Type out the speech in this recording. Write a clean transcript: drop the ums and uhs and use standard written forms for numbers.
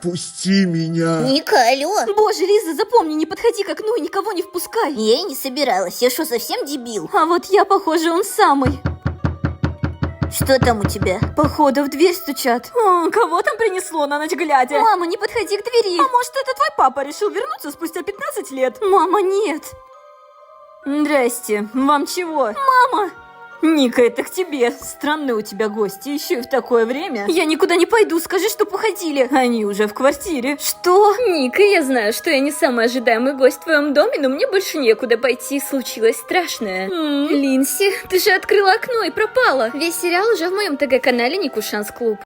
Пусти меня. Ника, алло. Боже, Лиза, запомни, не подходи к окну и никого не впускай. Я и не собиралась. Я что, совсем дебил? А вот я, похоже, он самый. Что там у тебя? Походу, в дверь стучат. Кого там принесло на ночь глядя? Мама, не подходи к двери. А может, это твой папа решил вернуться спустя 15 лет? Мама, нет. Здрасте, вам чего? Мама! Ника, это к тебе. Странные у тебя гости, еще и в такое время. Я никуда не пойду, скажи, чтоб уходили. Они уже в квартире. Что? Ника, я знаю, что я не самый ожидаемый гость в твоем доме, но мне больше некуда пойти, случилось страшное. Линси, ты же открыла окно и пропала. Весь сериал уже в моем ТГ-канале Никушанс Клуб.